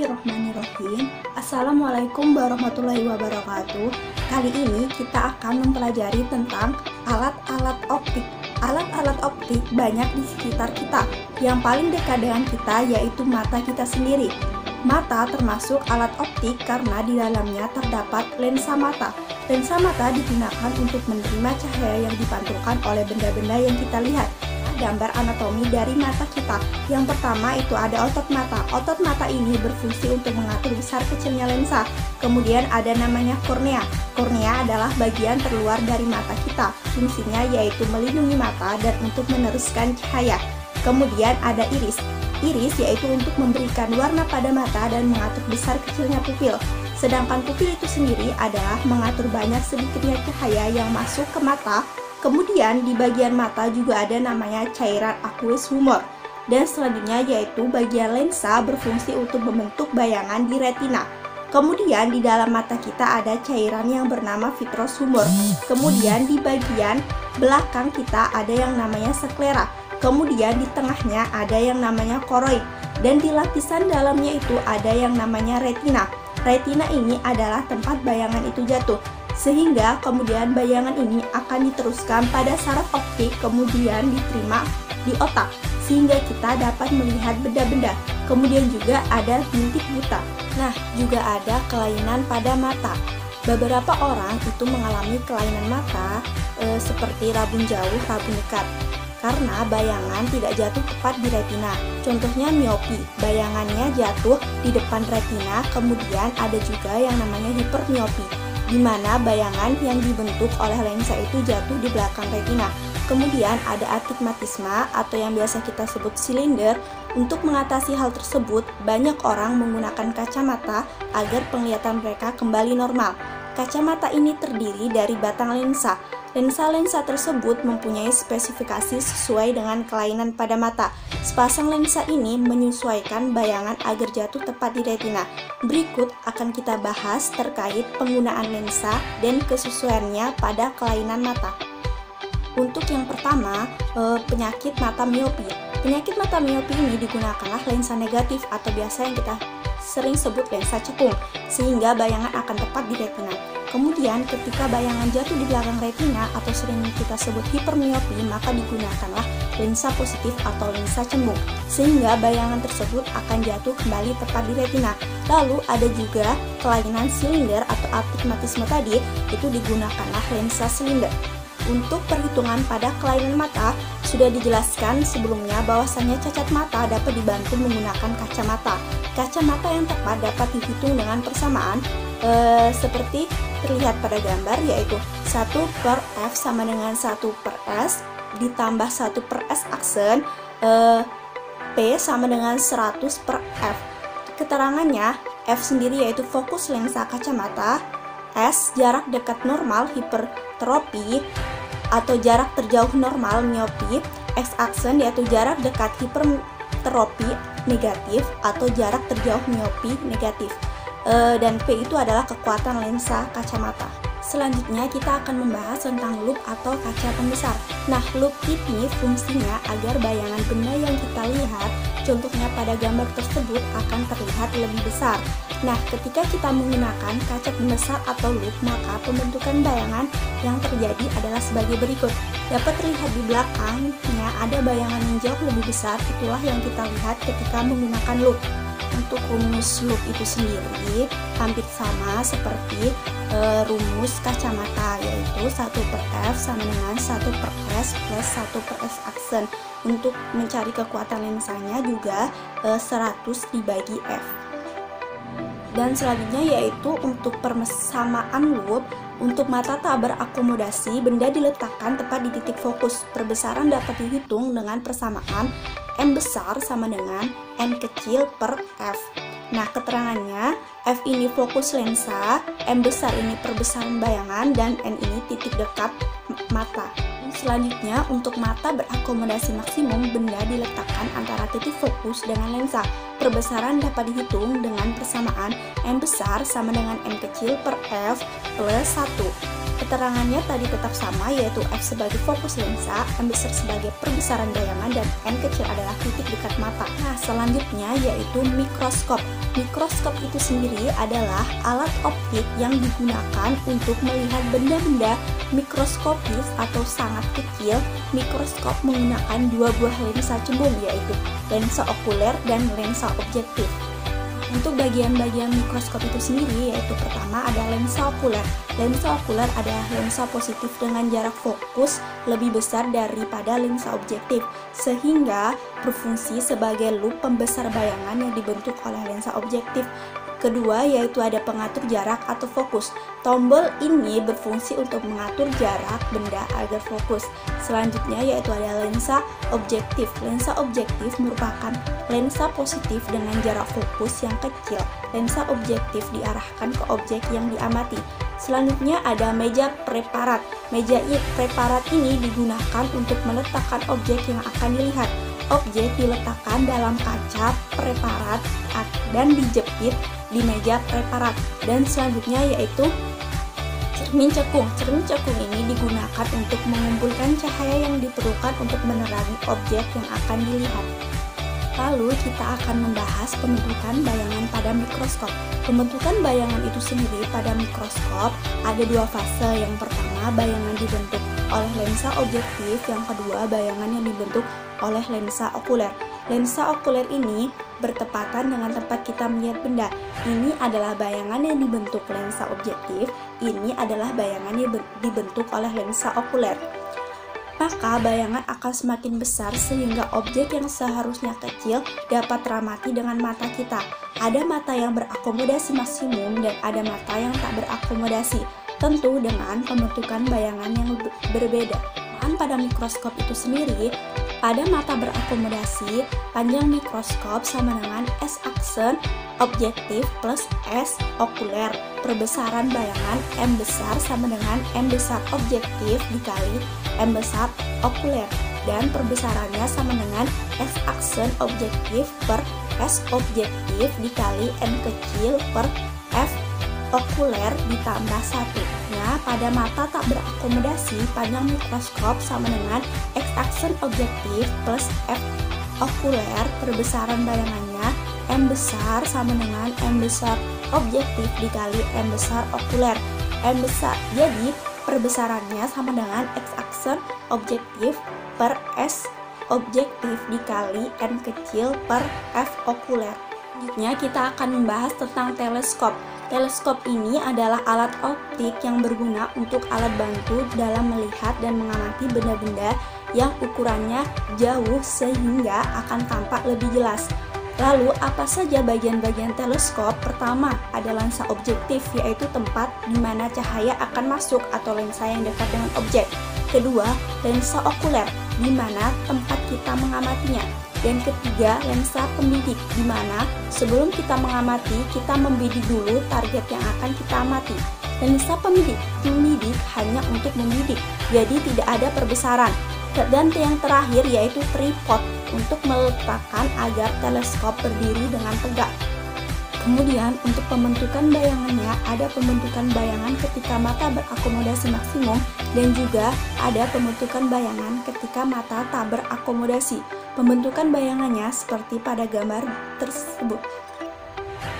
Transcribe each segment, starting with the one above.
Bismillahirrahmanirrahim. Assalamualaikum warahmatullahi wabarakatuh. Kali ini kita akan mempelajari tentang alat-alat optik. Alat-alat optik banyak di sekitar kita. Yang paling dekat dengan kita yaitu mata kita sendiri. Mata termasuk alat optik karena di dalamnya terdapat lensa mata. Lensa mata digunakan untuk menerima cahaya yang dipantulkan oleh benda-benda yang kita lihat. Gambar anatomi dari mata kita. Yang pertama itu ada otot mata. Otot mata ini berfungsi untuk mengatur besar kecilnya lensa. Kemudian ada namanya kornea. Kornea adalah bagian terluar dari mata kita. Fungsinya yaitu melindungi mata dan untuk meneruskan cahaya. Kemudian ada iris. Iris yaitu untuk memberikan warna pada mata dan mengatur besar kecilnya pupil. Sedangkan pupil itu sendiri adalah mengatur banyak sedikitnya cahaya yang masuk ke mata. Kemudian di bagian mata juga ada namanya cairan aqueous humor. Dan selanjutnya yaitu bagian lensa berfungsi untuk membentuk bayangan di retina. Kemudian di dalam mata kita ada cairan yang bernama vitreous humor. Kemudian di bagian belakang kita ada yang namanya sklera. Kemudian di tengahnya ada yang namanya koroid. Dan di lapisan dalamnya itu ada yang namanya retina. Retina ini adalah tempat bayangan itu jatuh. Sehingga kemudian bayangan ini akan diteruskan pada saraf optik, kemudian diterima di otak, sehingga kita dapat melihat benda-benda. Kemudian juga ada bintik buta. Nah, juga ada kelainan pada mata. Beberapa orang itu mengalami kelainan mata seperti rabun jauh, rabun dekat, karena bayangan tidak jatuh tepat di retina. Contohnya miopi, bayangannya jatuh di depan retina. Kemudian ada juga yang namanya hipermiopi, di mana bayangan yang dibentuk oleh lensa itu jatuh di belakang retina. Kemudian ada astigmatisme atau yang biasa kita sebut silinder. Untuk mengatasi hal tersebut, banyak orang menggunakan kacamata agar penglihatan mereka kembali normal. Kacamata ini terdiri dari batang lensa. Lensa-lensa tersebut mempunyai spesifikasi sesuai dengan kelainan pada mata. Sepasang lensa ini menyesuaikan bayangan agar jatuh tepat di retina. Berikut akan kita bahas terkait penggunaan lensa dan kesesuaiannya pada kelainan mata. Untuk yang pertama, penyakit mata miopi. Penyakit mata miopi ini digunakanlah lensa negatif atau biasa yang kita sering sebut lensa cekung, sehingga bayangan akan tepat di retina. Kemudian ketika bayangan jatuh di belakang retina atau sering kita sebut hipermiopi, maka digunakanlah lensa positif atau lensa cembung, sehingga bayangan tersebut akan jatuh kembali tepat di retina. Lalu ada juga kelainan silinder atau astigmatisme tadi, itu digunakanlah lensa silinder. Untuk perhitungan pada kelainan mata, sudah dijelaskan sebelumnya bahwasannya cacat mata dapat dibantu menggunakan kacamata. Kacamata yang tepat dapat dihitung dengan persamaan seperti terlihat pada gambar, yaitu 1/F sama dengan 1/S ditambah 1/S aksen, P sama dengan 100/F. Keterangannya, F sendiri yaitu fokus lensa kacamata, S jarak dekat normal hipertropi atau jarak terjauh normal miopi, X aksen yaitu jarak dekat hipertropi negatif atau jarak terjauh miopi negatif, dan P itu adalah kekuatan lensa kacamata. Selanjutnya kita akan membahas tentang loop atau kaca pembesar. Nah, loop ini fungsinya agar bayangan benda yang kita lihat, contohnya pada gambar tersebut, akan terlihat lebih besar. Nah, ketika kita menggunakan kaca pembesar atau loop, maka pembentukan bayangan yang terjadi adalah sebagai berikut. Dapat terlihat di belakangnya ada bayangan yang jauh lebih besar, itulah yang kita lihat ketika menggunakan loop. Untuk rumus loop itu sendiri hampir sama seperti rumus kacamata, yaitu 1/F sama dengan 1/S plus 1/S aksen. Untuk mencari kekuatan lensanya juga 100 dibagi F. Dan selanjutnya yaitu untuk persamaan loop. Untuk mata tak berakomodasi, benda diletakkan tepat di titik fokus. Perbesaran dapat dihitung dengan persamaan M besar sama dengan N kecil per F. Nah, keterangannya, F ini fokus lensa, M besar ini perbesaran bayangan, dan N ini titik dekat mata. Selanjutnya, untuk mata berakomodasi maksimum, benda diletakkan antara titik fokus dengan lensa. Perbesaran dapat dihitung dengan persamaan M besar sama dengan N kecil per F plus 1. Keterangannya tadi tetap sama, yaitu F sebagai fokus lensa, M besar sebagai perbesaran bayangan, dan N kecil adalah titik dekat mata. Nah, selanjutnya yaitu mikroskop. Mikroskop itu sendiri adalah alat optik yang digunakan untuk melihat benda-benda mikroskopis atau sangat kecil. Mikroskop menggunakan dua buah lensa cembung, yaitu lensa okuler dan lensa objektif. Untuk bagian-bagian mikroskop itu sendiri, yaitu pertama ada lensa okuler. Lensa okuler adalah lensa positif dengan jarak fokus lebih besar daripada lensa objektif, sehingga berfungsi sebagai loop pembesar bayangan yang dibentuk oleh lensa objektif. Kedua, yaitu ada pengatur jarak atau fokus. Tombol ini berfungsi untuk mengatur jarak benda agar fokus. Selanjutnya yaitu ada lensa objektif. Lensa objektif merupakan lensa positif dengan jarak fokus yang kecil. Lensa objektif diarahkan ke objek yang diamati. Selanjutnya ada meja preparat. Meja preparat ini digunakan untuk meletakkan objek yang akan dilihat. Objek diletakkan dalam kaca preparat dan dijepit di meja preparat. Dan selanjutnya yaitu cermin cekung. Cermin cekung ini digunakan untuk mengumpulkan cahaya yang diperlukan untuk menerangi objek yang akan dilihat. Lalu kita akan membahas pembentukan bayangan pada mikroskop. Pembentukan bayangan itu sendiri pada mikroskop ada dua fase. Yang pertama, bayangan dibentuk oleh lensa objektif. Yang kedua, bayangan yang dibentuk oleh lensa okuler. Lensa okuler ini bertepatan dengan tempat kita melihat benda. Ini adalah bayangan yang dibentuk lensa objektif. Ini adalah bayangan yang dibentuk oleh lensa okuler. Maka bayangan akan semakin besar sehingga objek yang seharusnya kecil dapat teramati dengan mata kita. Ada mata yang berakomodasi maksimum dan ada mata yang tak berakomodasi, tentu dengan pembentukan bayangan yang berbeda. Pada mikroskop itu sendiri, pada mata berakomodasi, panjang mikroskop sama dengan S aksen objektif plus S okuler. Perbesaran bayangan M besar sama dengan M besar objektif dikali M besar okuler. Dan perbesarannya sama dengan S aksen objektif per S objektif dikali M kecil per F okuler ditambah 1. Nah, pada mata tak berakomodasi, panjang mikroskop sama dengan X aksen objektif plus F okuler. Perbesaran bayangannya M besar sama dengan M besar objektif dikali M besar okuler. M besar, jadi perbesarannya sama dengan X aksen objektif per S objektif dikali M kecil per F okuler. Selanjutnya kita akan membahas tentang teleskop. Teleskop ini adalah alat optik yang berguna untuk alat bantu dalam melihat dan mengamati benda-benda yang ukurannya jauh sehingga akan tampak lebih jelas. Lalu, apa saja bagian-bagian teleskop? Pertama, ada lensa objektif, yaitu tempat di mana cahaya akan masuk atau lensa yang dekat dengan objek. Kedua, lensa okuler, di mana tempat kita mengamatinya. Dan ketiga, lensa pembidik, di mana sebelum kita mengamati, kita membidik dulu target yang akan kita amati. Lensa pembidik hanya untuk membidik, jadi tidak ada perbesaran. Dan yang terakhir yaitu tripod, untuk meletakkan agar teleskop berdiri dengan tegak. Kemudian untuk pembentukan bayangannya, ada pembentukan bayangan ketika mata berakomodasi maksimum dan juga ada pembentukan bayangan ketika mata tak berakomodasi. Pembentukan bayangannya seperti pada gambar tersebut.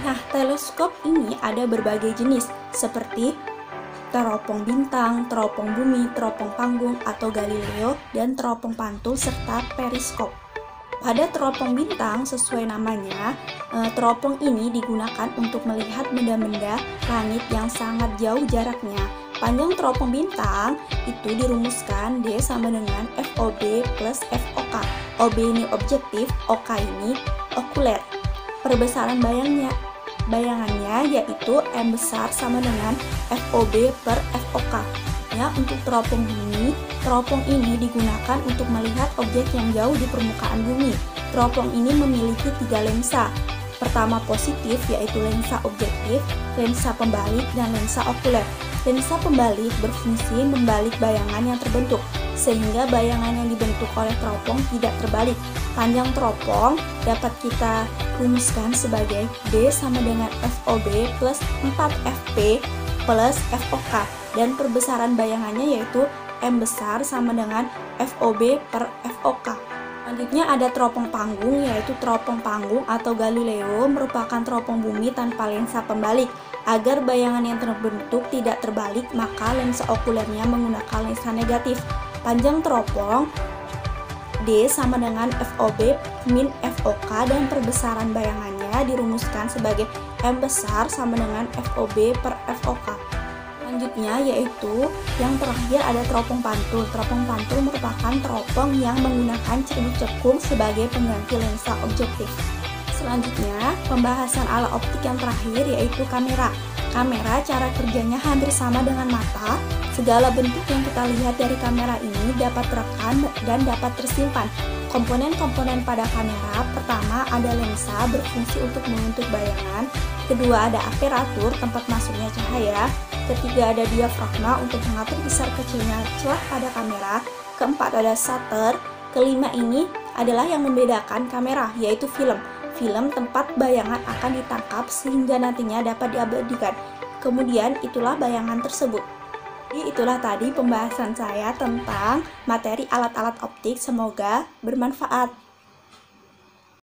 Nah, teleskop ini ada berbagai jenis seperti teropong bintang, teropong bumi, teropong panggung atau Galileo, dan teropong pantul serta periskop. Pada teropong bintang, sesuai namanya, teropong ini digunakan untuk melihat benda-benda langit yang sangat jauh jaraknya. Panjang teropong bintang itu dirumuskan D sama dengan FOB plus FOK. OB ini objektif, OK ini okuler. Perbesaran bayangannya yaitu M besar sama dengan FOB per FOK. Ya, untuk teropong bumi, teropong ini digunakan untuk melihat objek yang jauh di permukaan bumi. Teropong ini memiliki 3 lensa. Pertama positif yaitu lensa objektif, lensa pembalik, dan lensa okuler. Lensa pembalik berfungsi membalik bayangan yang terbentuk, sehingga bayangan yang dibentuk oleh teropong tidak terbalik. Panjang teropong dapat kita rumuskan sebagai D sama dengan FOB plus 4FP plus FOK, dan perbesaran bayangannya yaitu M besar sama dengan FOB per FOK. Selanjutnya ada teropong panggung, yaitu teropong panggung atau Galileo merupakan teropong bumi tanpa lensa pembalik. Agar bayangan yang terbentuk tidak terbalik, maka lensa okulernya menggunakan lensa negatif. Panjang teropong D sama dengan FOB min FOK, dan perbesaran bayangannya dirumuskan sebagai M besar sama dengan FOB per FOK. Selanjutnya yaitu yang terakhir ada teropong pantul. Teropong pantul merupakan teropong yang menggunakan cermin cekung sebagai pengganti lensa objektif. Selanjutnya pembahasan alat optik yang terakhir yaitu kamera. Kamera cara kerjanya hampir sama dengan mata. Segala bentuk yang kita lihat dari kamera ini dapat terekam dan dapat tersimpan. Komponen-komponen pada kamera, pertama ada lensa berfungsi untuk membentuk bayangan, kedua ada aperatur tempat masuknya cahaya, ketiga ada diafragma untuk mengatur besar kecilnya celah pada kamera, keempat ada shutter, kelima ini adalah yang membedakan kamera yaitu film. Film tempat bayangan akan ditangkap sehingga nantinya dapat diabadikan. Kemudian itulah bayangan tersebut. Jadi itulah tadi pembahasan saya tentang materi alat-alat optik, semoga bermanfaat.